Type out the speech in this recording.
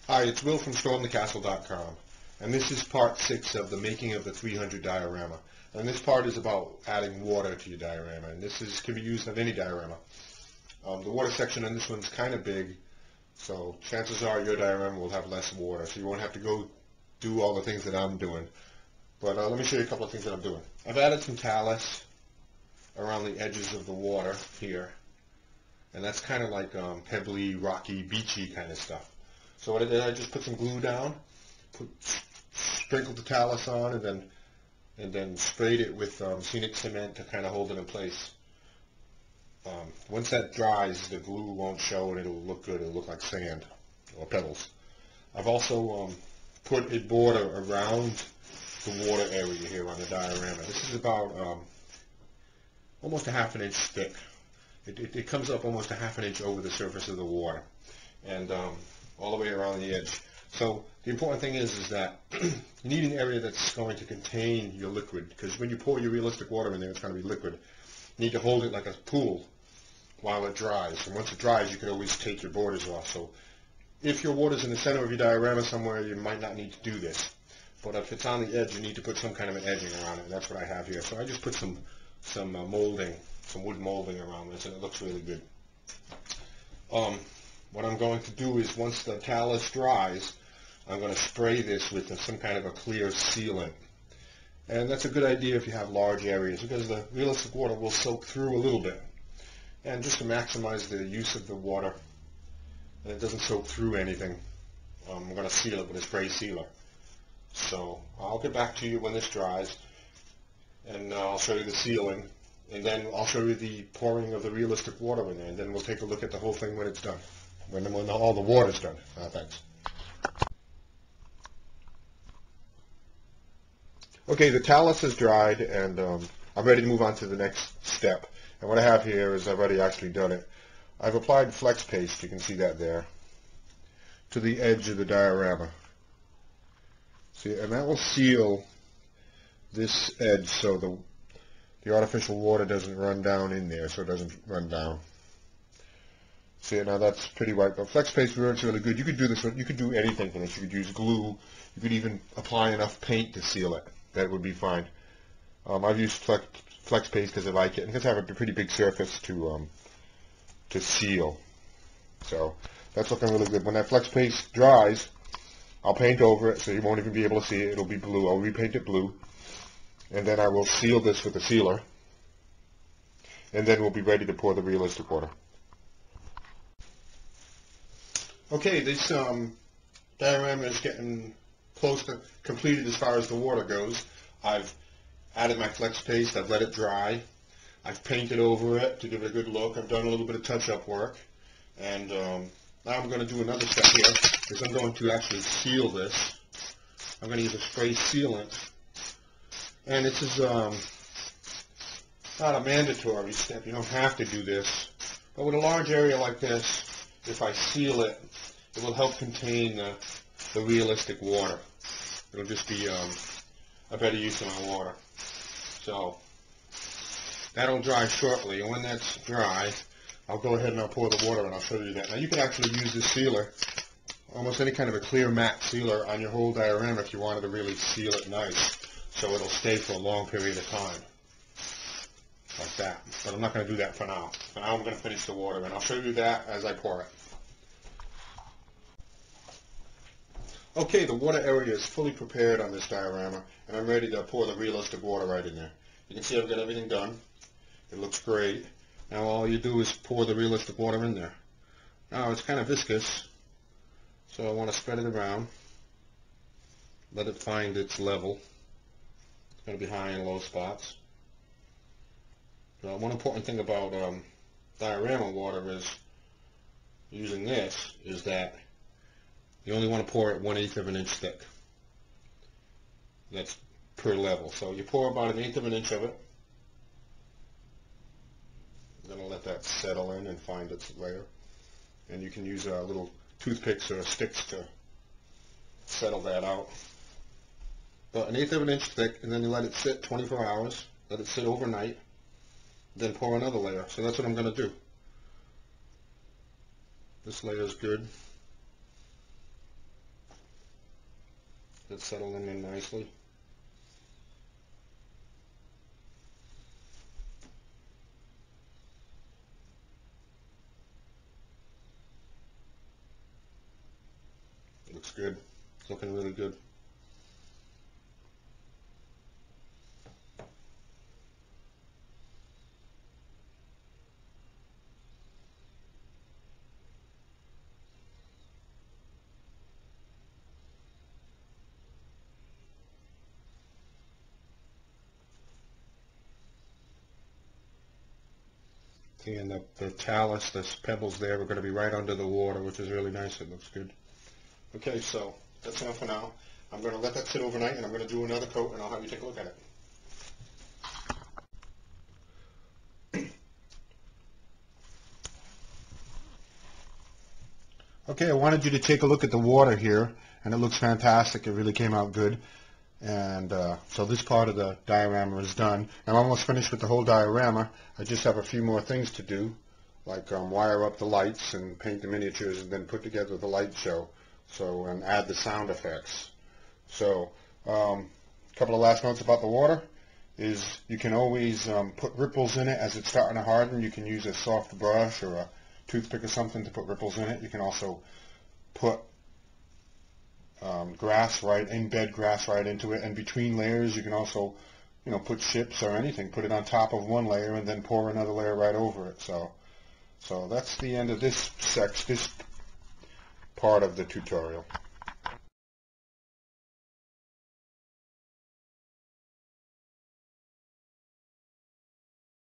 Hi, it's Will from stormthecastle.com, and this is part 6 of the making of the 300 diorama. And this part is about adding water to your diorama, and can be used on any diorama. The water section on this one's kind of big, so chances are your diorama will have less water, so you won't have to go do all the things that I'm doing. But let me show you a couple of things that I'm doing. I've added some talus around the edges of the water here, and that's kind of like pebbly, rocky, beachy kind of stuff. So what I did, I just put some glue down, sprinkled the talus on, and then sprayed it with scenic cement to kind of hold it in place. Once that dries, the glue won't show and it'll look good. It'll look like sand or pebbles. I've also put a border around the water area here on the diorama. This is about almost a half an inch thick. It comes up almost a half an inch over the surface of the water, and all the way around the edge. So the important thing is that you need an area that's going to contain your liquid, because when you pour your realistic water in there, it's going to be liquid. You need to hold it like a pool while it dries, and once it dries, you can always take your borders off. So if your water's in the center of your diorama somewhere, you might not need to do this. But if it's on the edge, you need to put some kind of an edging around it, and that's what I have here. So I just put some molding, some wood molding around this, and it looks really good. What I'm going to do is, once the talus dries, I'm going to spray this with some kind of a clear sealant. And that's a good idea if you have large areas, because the realistic water will soak through a little bit. And just to maximize the use of the water, and it doesn't soak through anything, I'm going to seal it with a spray sealer. So I'll get back to you when this dries, and I'll show you the sealing, and then I'll show you the pouring of the realistic water in there, and then we'll take a look at the whole thing when it's done, when all the water's done. Thanks. Okay, the talus is dried, and I'm ready to move on to the next step. And what I have here is I've already actually done it. I've applied flex paste, you can see that there, to the edge of the diorama. See, and that will seal this edge so the artificial water doesn't run down in there, so it doesn't run down. See, now that's pretty white, but flex paste works really good. You could do this, you could do anything for this. You could use glue. You could even apply enough paint to seal it. That would be fine. I've used flex paste because I like it, and because I have a pretty big surface to seal. So that's looking really good. When that flex paste dries, I'll paint over it so you won't even be able to see it. It'll be blue. I'll repaint it blue, and then I will seal this with a sealer, and then we'll be ready to pour the realistic water. Okay, this diorama is getting close to completed as far as the water goes. I've added my flex paste. I've let it dry. I've painted over it to give it a good look. I've done a little bit of touch-up work, and now I'm going to do another step here, because I'm going to actually seal this. I'm going to use a spray sealant, and this is not a mandatory step. You don't have to do this, but with a large area like this, if I seal it, it will help contain the realistic water. It'll just be a better use of my water. So that'll dry shortly, and when that's dry, I'll go ahead and I'll pour the water, and I'll show you that. Now you can actually use this sealer, almost any kind of a clear matte sealer, on your whole diorama if you wanted to really seal it nice, so it'll stay for a long period of time, like that. But I'm not going to do that for now. For now I'm going to finish the water, and I'll show you that as I pour it. Okay, the water area is fully prepared on this diorama, and I'm ready to pour the realistic water right in there. You can see I've got everything done. It looks great. Now all you do is pour the realistic water in there. Now it's kind of viscous, so I want to spread it around, let it find its level. It's going to be high and low spots. One important thing about diorama water is, using this, is that you only want to pour it 1/8 of an inch thick. That's per level. So you pour about 1/8 of an inch of it. Then I'll let that settle in and find its layer. And you can use little toothpicks or sticks to settle that out. But 1/8 of an inch thick, and then you let it sit 24 hours. Let it sit overnight. Then pour another layer. So that's what I'm going to do. This layer is good. That's settling in nicely. Looks good. It's looking really good. See, and the talus, the pebbles there, are going to be right under the water, which is really nice. It looks good. Okay, so that's enough for now. I'm going to let that sit overnight, and I'm going to do another coat, and I'll have you take a look at it. Okay, I wanted you to take a look at the water here, and it looks fantastic. It really came out good. And so this part of the diorama is done. I'm almost finished with the whole diorama. I just have a few more things to do, like wire up the lights and paint the miniatures and then put together the light show, and add the sound effects. So a couple of last notes about the water is you can always put ripples in it as it's starting to harden. You can use a soft brush or a toothpick or something to put ripples in it. You can also put embed grass right into it, and between layers you can also, put chips or anything, put it on top of one layer and then pour another layer right over it. So that's the end of this part of the tutorial.